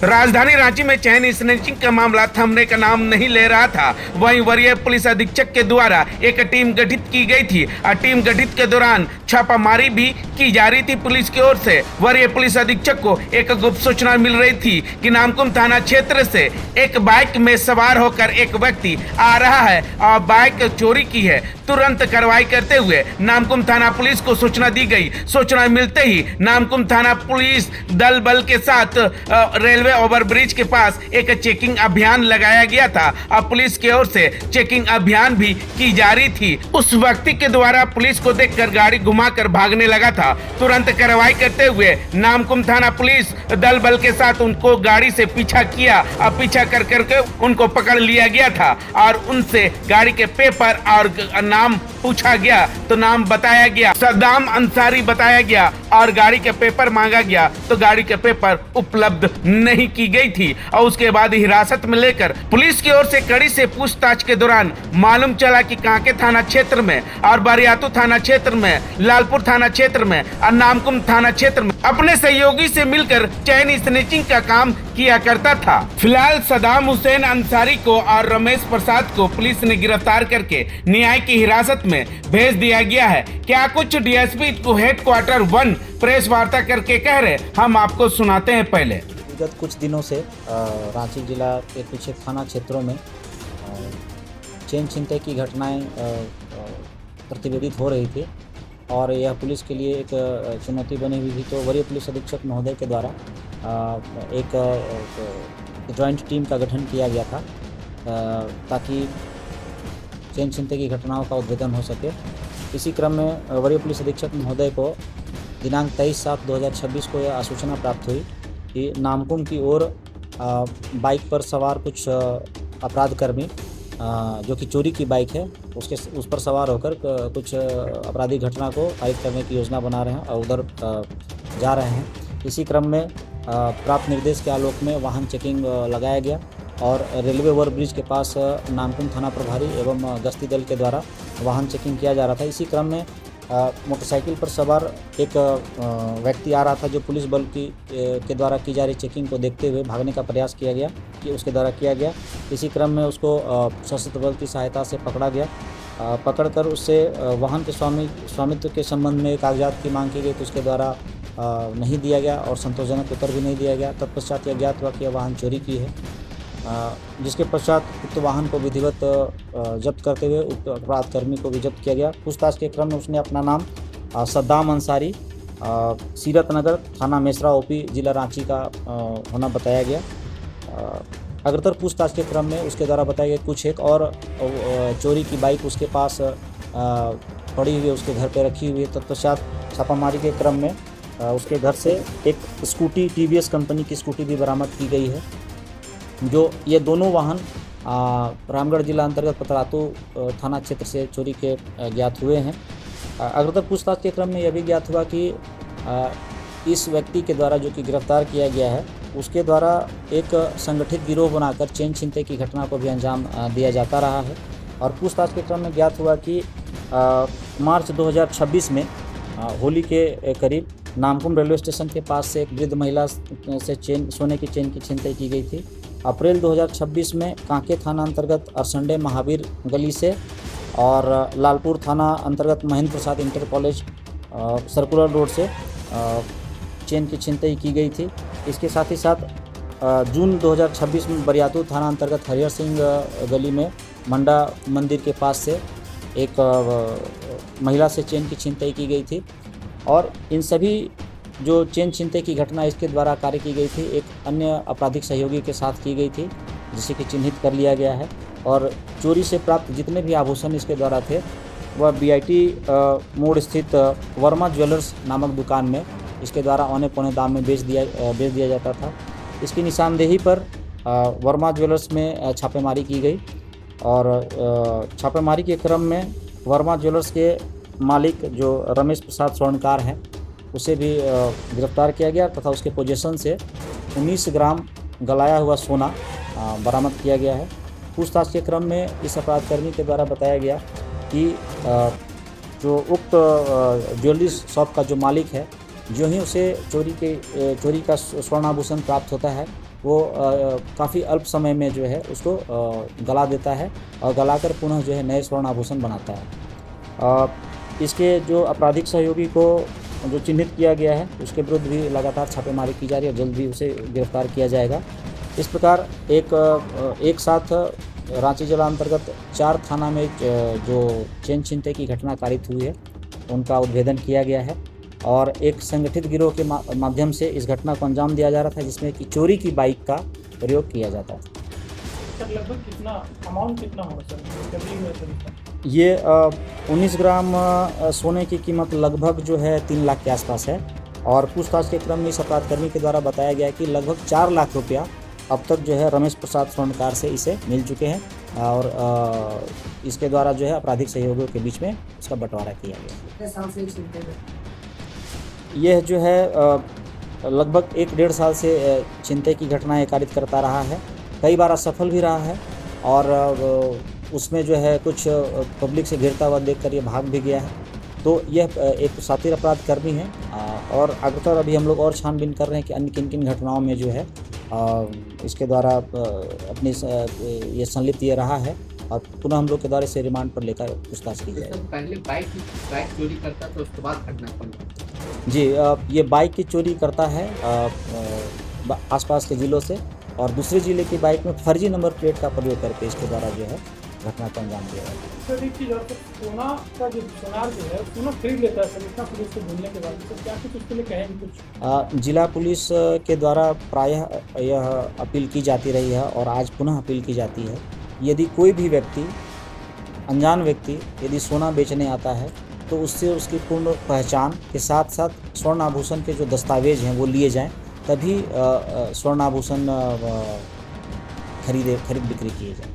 राजधानी रांची में chain snatching का मामला थमने का नाम नहीं ले रहा था। वहीं वरीय पुलिस अधीक्षक के द्वारा एक टीम गठित की गई थी और टीम गठित के दौरान छापामारी भी की जा रही थी। पुलिस की ओर से वरीय पुलिस अधीक्षक को एक गुप्त सूचना मिल रही थी कि नामकुम थाना क्षेत्र से एक बाइक में सवार होकर एक व्यक्ति आ रहा है और बाइक चोरी की है। तुरंत कार्रवाई करते हुए नामकुम थाना पुलिस को सूचना दी गई। सूचना मिलते ही नामकुम थाना पुलिस दल बल के साथ रेलवे ओवरब्रिज के पास एक चेकिंग अभियान लगाया गया था और पुलिस की ओर से चेकिंग अभियान भी की जा रही थी। उस व्यक्ति के द्वारा पुलिस को देखकर गाड़ी घुमाकर भागने लगा था। तुरंत कार्रवाई करते हुए नामकुम थाना पुलिस दल बल के साथ उनको गाड़ी से पीछा किया और पीछा कर करके उनको पकड़ लिया गया था और उनसे गाड़ी के पेपर और नाम पूछा गया तो नाम बताया गया, सद्दाम अंसारी बताया गया और गाड़ी के पेपर मांगा गया तो गाड़ी के पेपर उपलब्ध नहीं की गई थी। और उसके बाद हिरासत में लेकर पुलिस की ओर से कड़ी से पूछताछ के दौरान मालूम चला कि कांके थाना क्षेत्र में और बारियातू थाना क्षेत्र में, लालपुर थाना क्षेत्र में और नामकुम थाना क्षेत्र में अपने सहयोगी से मिलकर चैन स्नैचिंग का काम किया करता था। फिलहाल सद्दाम हुसैन अंसारी को और रमेश प्रसाद को पुलिस ने गिरफ्तार करके न्याय की हिरासत में भेज दिया गया है। क्या कुछ डीएसपी हेडक्वार्टर 1 प्रेस वार्ता करके कह रहे, हम आपको सुनाते हैं। पहले विगत कुछ दिनों से रांची जिला के पीछे थाना क्षेत्रों में चेन छिनतई की घटनाएं प्रतिवेदित हो रही थी और यह पुलिस के लिए एक चुनौती बनी हुई थी। तो वरीय पुलिस अधीक्षक महोदय के द्वारा एक जॉइंट टीम का गठन किया गया था ताकि चेन छिनतई की घटनाओं का उद्भेदन हो सके। इसी क्रम में वरीय पुलिस अधीक्षक महोदय को दिनांक 23/7/2026 को यह सूचना प्राप्त हुई कि नामकुम की ओर बाइक पर सवार कुछ अपराधकर्मी जो कि चोरी की बाइक है उस पर सवार होकर कुछ आपराधिक घटना को पारित करने की योजना बना रहे हैं और उधर जा रहे हैं। इसी क्रम में प्राप्त निर्देश के आलोक में वाहन चेकिंग लगाया गया और रेलवे ओवरब्रिज के पास नामकुम थाना प्रभारी एवं गश्ती दल के द्वारा वाहन चेकिंग किया जा रहा था। इसी क्रम में मोटरसाइकिल पर सवार एक व्यक्ति आ रहा था जो पुलिस बल के द्वारा की जा रही चेकिंग को देखते हुए भागने का प्रयास किया गया कि उसके द्वारा किया गया। इसी क्रम में उसको सशस्त्र बल की सहायता से पकड़ा गया। पकड़कर उससे वाहन के स्वामित्व के संबंध में कागजात की मांग की गई तो उसके द्वारा नहीं दिया गया और संतोषजनक उत्तर भी नहीं दिया गया। तत्पश्चात यह ज्ञात हुआ कि यह वाहन चोरी की है, जिसके पश्चात उक्त वाहन को विधिवत जब्त करते हुए उक्त अपराधकर्मी को भी जब्त किया गया। पूछताछ के क्रम में उसने अपना नाम सद्दाम अंसारी सीरत नगर थाना मेसरा ओपी जिला रांची का होना बताया गया। अग्रतर पूछताछ के क्रम में उसके द्वारा बताया गया कुछ एक और चोरी की बाइक उसके पास पड़ी हुई है, उसके घर पर रखी हुई है। तत्पश्चात छापामारी के क्रम में उसके घर से एक स्कूटी टीवीएस कंपनी की स्कूटी भी बरामद की गई है। जो ये दोनों वाहन रामगढ़ जिला अंतर्गत पतरातू थाना क्षेत्र से चोरी के ज्ञात हुए हैं। अग्रतर पूछताछ के क्रम में यह भी ज्ञात हुआ कि इस व्यक्ति के द्वारा जो कि गिरफ्तार किया गया है उसके द्वारा एक संगठित गिरोह बनाकर चेन छिनतई की घटना को भी अंजाम दिया जाता रहा है। और पूछताछ के क्रम में ज्ञात हुआ कि मार्च 2026 में होली के करीब नामकुम रेलवे स्टेशन के पास से एक वृद्ध महिला से सोने की चेन की छिनतई की गई थी। अप्रैल 2026 में कांके थाना अंतर्गत अरसंडे महावीर गली से और लालपुर थाना अंतर्गत Mahendra Prasad inter college circular road से चेन की छिनतई की गई थी। इसके साथ ही साथ जून 2026 में बरियातू थाना अंतर्गत हरिहर सिंह गली में मंडा मंदिर के पास से एक महिला से चेन की छिनतई की गई थी। और इन सभी जो चेन छिनतई की घटना इसके द्वारा कार्य की गई थी एक अन्य आपराधिक सहयोगी के साथ की गई थी जिसे कि चिन्हित कर लिया गया है। और चोरी से प्राप्त जितने भी आभूषण इसके द्वारा थे वह बीआईटी मोड़ स्थित वर्मा ज्वेलर्स नामक दुकान में इसके द्वारा औने पौने दाम में बेच दिया जाता था। इसकी निशानदेही पर वर्मा ज्वेलर्स में छापेमारी की गई और छापेमारी के क्रम में वर्मा ज्वेलर्स के मालिक जो रमेश प्रसाद स्वर्णकार हैं उसे भी गिरफ्तार किया गया तथा उसके पोजीशन से 19 ग्राम गलाया हुआ सोना बरामद किया गया है। पूछताछ के क्रम में इस अपराधकर्मी के द्वारा बताया गया कि जो उक्त ज्वेलरी शॉप का जो मालिक है जो ही उसे चोरी का स्वर्ण आभूषण प्राप्त होता है वो काफ़ी अल्प समय में जो है उसको गला देता है और गलाकर पुनः जो है नए स्वर्ण आभूषण बनाता है। इसके जो आपराधिक सहयोगी को जो चिन्हित किया गया है उसके विरुद्ध भी लगातार छापेमारी की जा रही है और जल्द ही उसे गिरफ्तार किया जाएगा। इस प्रकार एक साथ रांची जिला अंतर्गत 4 थाना में जो चेन छिनतई की घटना कारित हुई है उनका उद्भेदन किया गया है और एक संगठित गिरोह के माध्यम से इस घटना को अंजाम दिया जा रहा था जिसमें कि चोरी की बाइक का प्रयोग किया जाता है। सर लगभग कितना अमाउंट कितना होगा सर रिकवरी हुआ सर? ये 19 ग्राम सोने की कीमत लगभग जो है 3 लाख के आसपास है और पूछताछ के क्रम में इस अपराधकर्मी के द्वारा बताया गया कि लगभग 4 लाख रुपया अब तक जो है रमेश प्रसाद स्वर्णकार से इसे मिल चुके हैं और इसके द्वारा जो है आपराधिक सहयोगियों के बीच में इसका बंटवारा किया गया। यह जो है लगभग 1-1.5 साल से छिनतई की घटनाएं कारित करता रहा है, कई बार असफल भी रहा है और उसमें जो है कुछ पब्लिक से घिरता हुआ देखकर ये भाग भी गया है। तो यह एक शातिर अपराध कर्मी है और अग्रतर अभी हम लोग और छानबीन कर रहे हैं कि अन्य किन किन घटनाओं में जो है इसके द्वारा अपनी ये संलिप्त ये रहा है और पुनः हम लोग के द्वारा इसे रिमांड पर लेकर पूछताछ की जाएगी। पहले बाइक चोरी करता तो उसके बाद घटना जी, ये बाइक की चोरी करता है आसपास के ज़िलों से और दूसरे ज़िले की बाइक में फर्जी नंबर प्लेट का प्रयोग करके इसके द्वारा जो है घटना को अंजाम दिया है। सर एक चीज़ और, सोना का जो सोनार जो है सोना खरीद लेता है सर इतना पुलिस को ढूंढने के बाद, तो क्या कुछ उसके लिए कहेंगे कुछ? जिला पुलिस के द्वारा प्रायः यह अपील की जाती रही है और आज पुनः अपील की जाती है, यदि कोई भी व्यक्ति अनजान व्यक्ति यदि सोना बेचने आता है तो उससे उसकी पूर्ण पहचान के साथ साथ स्वर्ण आभूषण के जो दस्तावेज हैं वो लिए जाएं, तभी स्वर्ण आभूषण खरीद बिक्री किए जाएं।